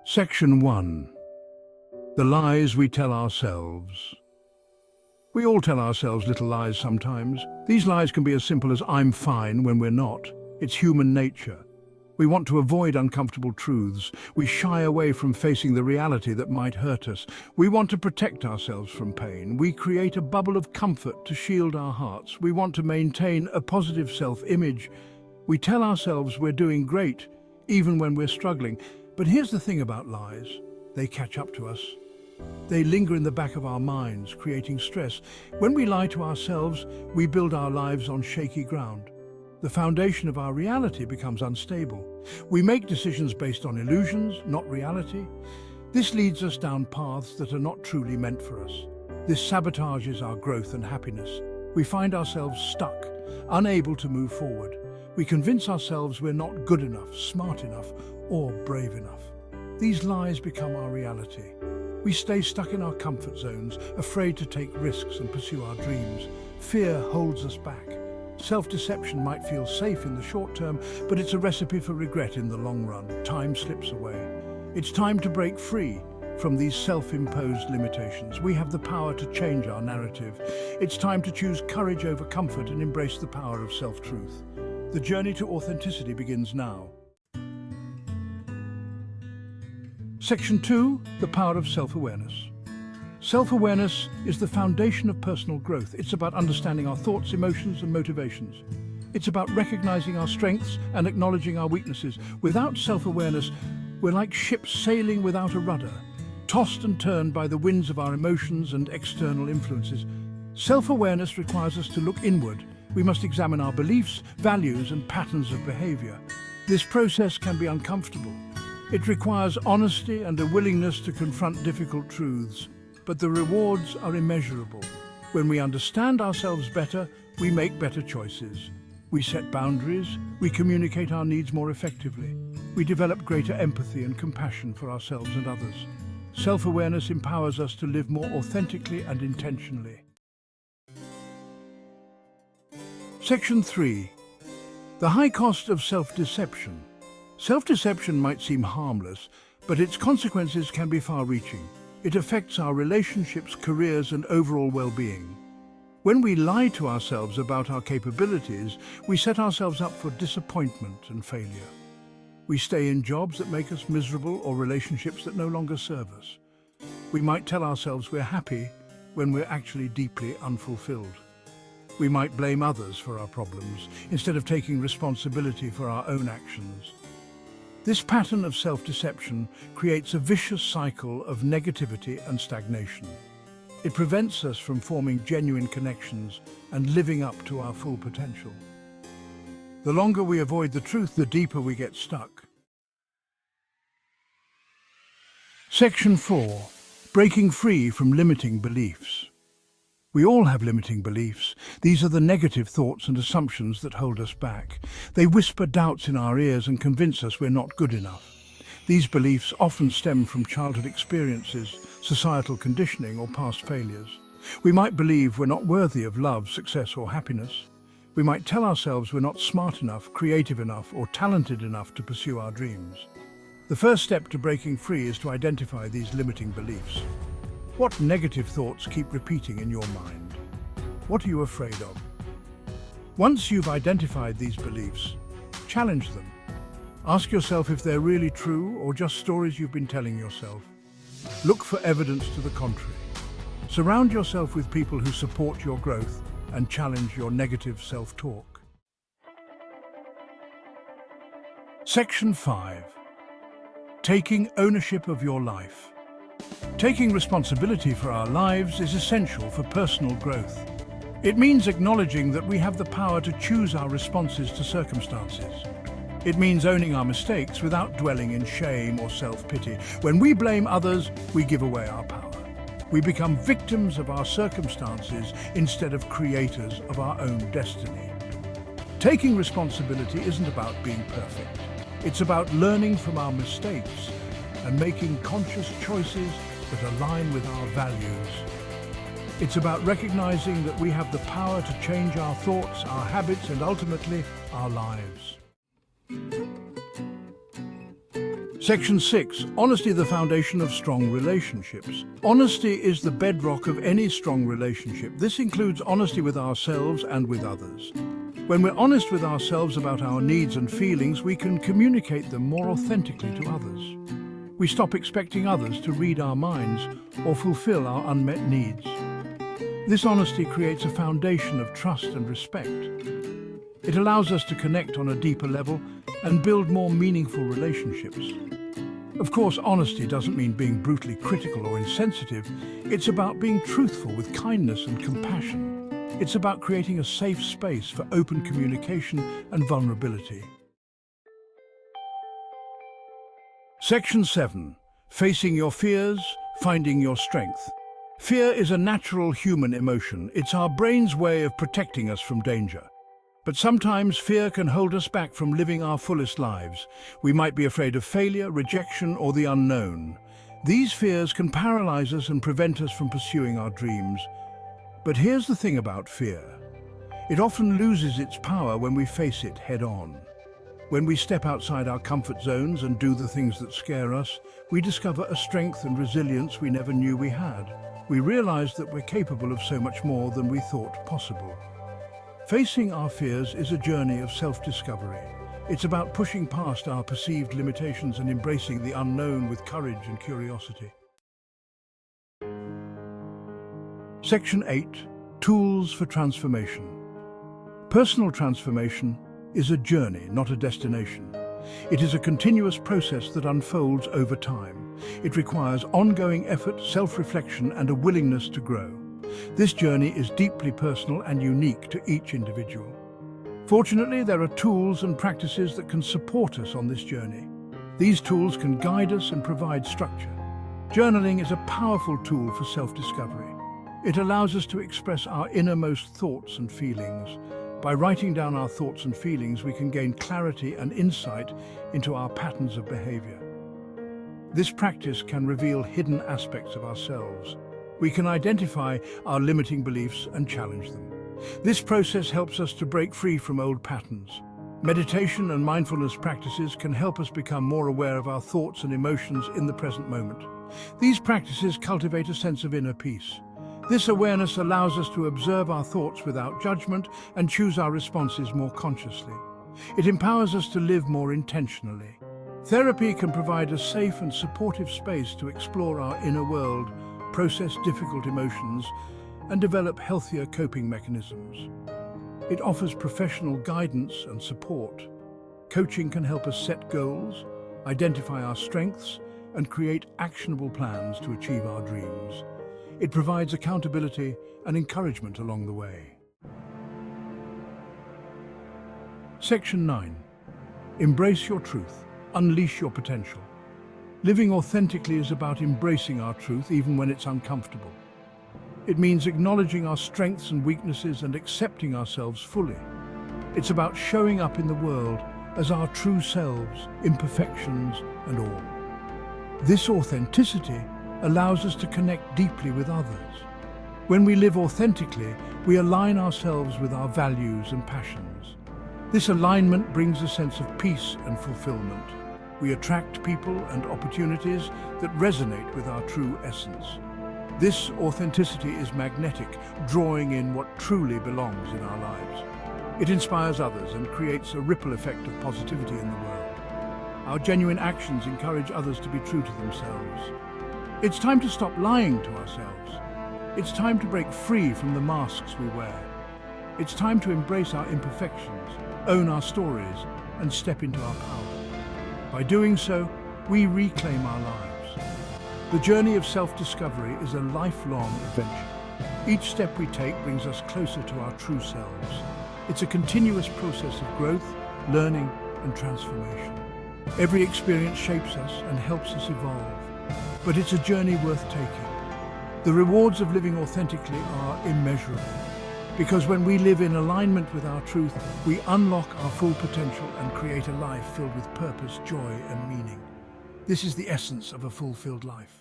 Section 1. The lies we tell ourselves. We all tell ourselves little lies sometimes. These lies can be as simple as "I'm fine" when we're not. It's human nature. We want to avoid uncomfortable truths. We shy away from facing the reality that might hurt us. We want to protect ourselves from pain. We create a bubble of comfort to shield our hearts. We want to maintain a positive self-image. We tell ourselves we're doing great, even when we're struggling. But here's the thing about lies. They catch up to us. They linger in the back of our minds, creating stress. When we lie to ourselves, we build our lives on shaky ground. The foundation of our reality becomes unstable. We make decisions based on illusions, not reality. This leads us down paths that are not truly meant for us. This sabotages our growth and happiness. We find ourselves stuck, unable to move forward. We convince ourselves we're not good enough, smart enough, or brave enough. These lies become our reality. We stay stuck in our comfort zones, afraid to take risks and pursue our dreams. Fear holds us back. Self-deception might feel safe in the short term, but it's a recipe for regret in the long run. Time slips away. It's time to break free from these self-imposed limitations. We have the power to change our narrative. It's time to choose courage over comfort and embrace the power of self-truth. The journey to authenticity begins now. Section 2. The power of self-awareness. Self-awareness is the foundation of personal growth. It's about understanding our thoughts, emotions, and motivations. It's about recognizing our strengths and acknowledging our weaknesses. Without self-awareness, we're like ships sailing without a rudder, tossed and turned by the winds of our emotions and external influences. Self-awareness requires us to look inward. We must examine our beliefs, values, and patterns of behavior. This process can be uncomfortable. It requires honesty and a willingness to confront difficult truths. But the rewards are immeasurable. When we understand ourselves better, we make better choices. We set boundaries, we communicate our needs more effectively. We develop greater empathy and compassion for ourselves and others. Self-awareness empowers us to live more authentically and intentionally. Section 3. The high cost of self-deception. Self-deception might seem harmless, but its consequences can be far-reaching. It affects our relationships, careers, and overall well-being. When we lie to ourselves about our capabilities, we set ourselves up for disappointment and failure. We stay in jobs that make us miserable or relationships that no longer serve us. We might tell ourselves we're happy when we're actually deeply unfulfilled. We might blame others for our problems instead of taking responsibility for our own actions. This pattern of self-deception creates a vicious cycle of negativity and stagnation. It prevents us from forming genuine connections and living up to our full potential. The longer we avoid the truth, the deeper we get stuck. Section 4. Breaking free from limiting beliefs. We all have limiting beliefs. These are the negative thoughts and assumptions that hold us back. They whisper doubts in our ears and convince us we're not good enough. These beliefs often stem from childhood experiences, societal conditioning, or past failures. We might believe we're not worthy of love, success, or happiness. We might tell ourselves we're not smart enough, creative enough, or talented enough to pursue our dreams. The first step to breaking free is to identify these limiting beliefs. What negative thoughts keep repeating in your mind? What are you afraid of? Once you've identified these beliefs, challenge them. Ask yourself if they're really true or just stories you've been telling yourself. Look for evidence to the contrary. Surround yourself with people who support your growth and challenge your negative self-talk. Section 5. Taking ownership of your life. Taking responsibility for our lives is essential for personal growth. It means acknowledging that we have the power to choose our responses to circumstances. It means owning our mistakes without dwelling in shame or self-pity. When we blame others, we give away our power. We become victims of our circumstances instead of creators of our own destiny. Taking responsibility isn't about being perfect. It's about learning from our mistakes and making conscious choices that align with our values. It's about recognizing that we have the power to change our thoughts, our habits, and ultimately, our lives. Section 6. Honesty, the foundation of strong relationships. Honesty is the bedrock of any strong relationship. This includes honesty with ourselves and with others. When we're honest with ourselves about our needs and feelings, we can communicate them more authentically to others. We stop expecting others to read our minds or fulfill our unmet needs. This honesty creates a foundation of trust and respect. It allows us to connect on a deeper level and build more meaningful relationships. Of course, honesty doesn't mean being brutally critical or insensitive. It's about being truthful with kindness and compassion. It's about creating a safe space for open communication and vulnerability. Section 7. Facing your fears, finding your strength. Fear is a natural human emotion. It's our brain's way of protecting us from danger. But sometimes fear can hold us back from living our fullest lives. We might be afraid of failure, rejection, or the unknown. These fears can paralyze us and prevent us from pursuing our dreams. But here's the thing about fear. It often loses its power when we face it head-on. When we step outside our comfort zones and do the things that scare us, we discover a strength and resilience we never knew we had. We realize that we're capable of so much more than we thought possible. Facing our fears is a journey of self-discovery. It's about pushing past our perceived limitations and embracing the unknown with courage and curiosity. Section 8. Tools for transformation. Personal transformation is a journey, not a destination. It is a continuous process that unfolds over time. It requires ongoing effort, self-reflection, and a willingness to grow. This journey is deeply personal and unique to each individual. Fortunately, there are tools and practices that can support us on this journey. These tools can guide us and provide structure. Journaling is a powerful tool for self-discovery. It allows us to express our innermost thoughts and feelings. By writing down our thoughts and feelings, we can gain clarity and insight into our patterns of behavior. This practice can reveal hidden aspects of ourselves. We can identify our limiting beliefs and challenge them. This process helps us to break free from old patterns. Meditation and mindfulness practices can help us become more aware of our thoughts and emotions in the present moment. These practices cultivate a sense of inner peace. This awareness allows us to observe our thoughts without judgment and choose our responses more consciously. It empowers us to live more intentionally. Therapy can provide a safe and supportive space to explore our inner world, process difficult emotions, and develop healthier coping mechanisms. It offers professional guidance and support. Coaching can help us set goals, identify our strengths, and create actionable plans to achieve our dreams. It provides accountability and encouragement along the way. Section 9. Embrace your truth. Unleash your potential. Living authentically is about embracing our truth even when it's uncomfortable. It means acknowledging our strengths and weaknesses and accepting ourselves fully. It's about showing up in the world as our true selves, imperfections and all. This authenticity allows us to connect deeply with others. When we live authentically, we align ourselves with our values and passions. This alignment brings a sense of peace and fulfillment. We attract people and opportunities that resonate with our true essence. This authenticity is magnetic, drawing in what truly belongs in our lives. It inspires others and creates a ripple effect of positivity in the world. Our genuine actions encourage others to be true to themselves. It's time to stop lying to ourselves. It's time to break free from the masks we wear. It's time to embrace our imperfections, own our stories, and step into our power. By doing so, we reclaim our lives. The journey of self-discovery is a lifelong adventure. Each step we take brings us closer to our true selves. It's a continuous process of growth, learning, and transformation. Every experience shapes us and helps us evolve, but it's a journey worth taking. The rewards of living authentically are immeasurable, because when we live in alignment with our truth, we unlock our full potential and create a life filled with purpose, joy, and meaning. This is the essence of a fulfilled life.